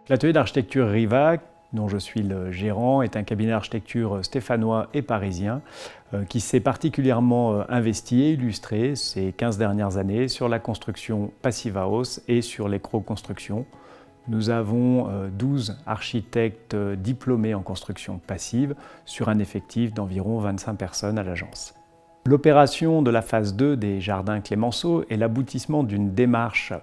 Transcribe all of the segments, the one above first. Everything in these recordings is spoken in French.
L'atelier d'architecture Riva, dont je suis le gérant, est un cabinet d'architecture stéphanois et parisien qui s'est particulièrement investi et illustré ces 15 dernières années sur la construction passive house et sur l'éco-construction. Nous avons 12 architectes diplômés en construction passive sur un effectif d'environ 25 personnes à l'agence. L'opération de la phase 2 des jardins Clémenceau est l'aboutissement d'une démarche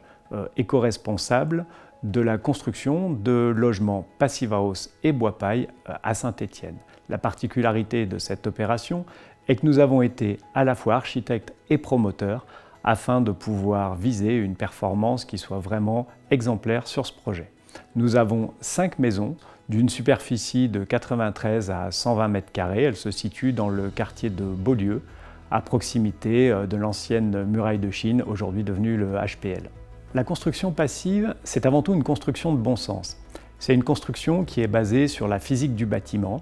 éco-responsable de la construction de logements passive house et bois-paille à Saint-Étienne. La particularité de cette opération est que nous avons été à la fois architectes et promoteurs afin de pouvoir viser une performance qui soit vraiment exemplaire sur ce projet. Nous avons 5 maisons d'une superficie de 93 à 120 mètres carrés. Elles se situent dans le quartier de Beaulieu, à proximité de l'ancienne muraille de Chine, aujourd'hui devenue le HPL. La construction passive, c'est avant tout une construction de bon sens. C'est une construction qui est basée sur la physique du bâtiment,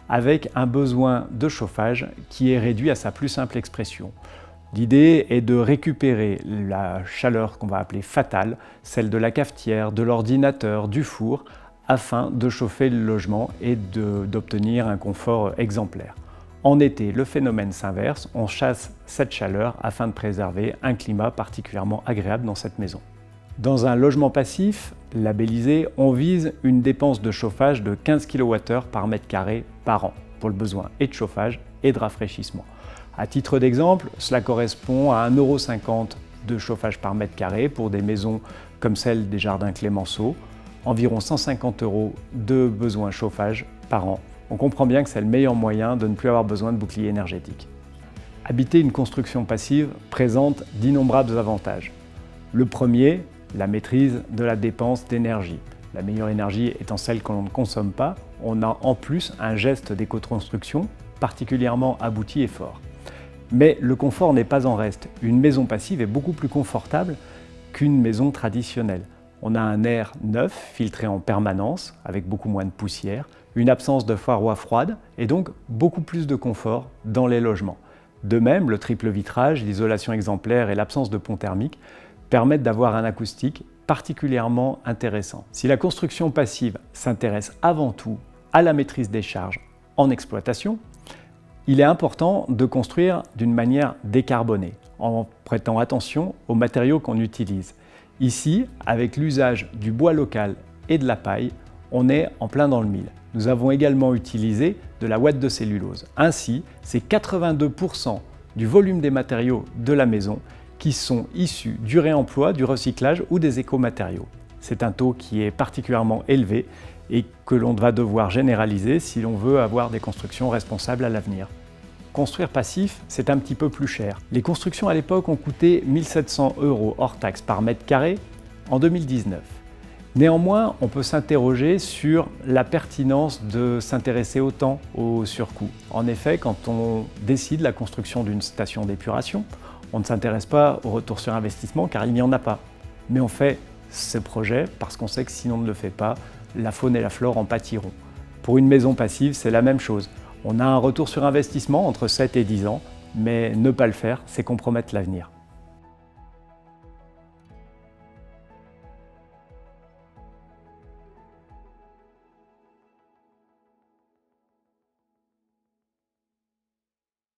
avec un besoin de chauffage qui est réduit à sa plus simple expression. L'idée est de récupérer la chaleur qu'on va appeler fatale, celle de la cafetière, de l'ordinateur, du four, afin de chauffer le logement et d'obtenir un confort exemplaire. En été, le phénomène s'inverse, on chasse cette chaleur afin de préserver un climat particulièrement agréable dans cette maison. Dans un logement passif labellisé, on vise une dépense de chauffage de 15 kWh par mètre carré par an, pour le besoin et de chauffage et de rafraîchissement. À titre d'exemple, cela correspond à 1,50 € de chauffage par mètre carré pour des maisons comme celle des jardins Clémenceau, environ 150 € de besoin chauffage par an. On comprend bien que c'est le meilleur moyen de ne plus avoir besoin de bouclier énergétique. Habiter une construction passive présente d'innombrables avantages. Le premier, la maîtrise de la dépense d'énergie. La meilleure énergie étant celle que l'on ne consomme pas, on a en plus un geste d'éco-construction particulièrement abouti et fort. Mais le confort n'est pas en reste. Une maison passive est beaucoup plus confortable qu'une maison traditionnelle. On a un air neuf, filtré en permanence, avec beaucoup moins de poussière, une absence de parois froides et donc beaucoup plus de confort dans les logements. De même, le triple vitrage, l'isolation exemplaire et l'absence de pont thermique permettent d'avoir un acoustique particulièrement intéressant. Si la construction passive s'intéresse avant tout à la maîtrise des charges en exploitation, il est important de construire d'une manière décarbonée, en prêtant attention aux matériaux qu'on utilise. Ici, avec l'usage du bois local et de la paille, on est en plein dans le mille. Nous avons également utilisé de la ouate de cellulose. Ainsi, c'est 82% du volume des matériaux de la maison qui sont issus du réemploi, du recyclage ou des écomatériaux. C'est un taux qui est particulièrement élevé et que l'on va devoir généraliser si l'on veut avoir des constructions responsables à l'avenir. Construire passif, c'est un petit peu plus cher. Les constructions à l'époque ont coûté 1 700 € hors taxe par mètre carré en 2019. Néanmoins, on peut s'interroger sur la pertinence de s'intéresser autant au surcoût. En effet, quand on décide la construction d'une station d'épuration, on ne s'intéresse pas au retour sur investissement car il n'y en a pas. Mais on fait ce projet parce qu'on sait que si on ne le fait pas, la faune et la flore en pâtiront. Pour une maison passive, c'est la même chose. On a un retour sur investissement entre 7 et 10 ans, mais ne pas le faire, c'est compromettre l'avenir.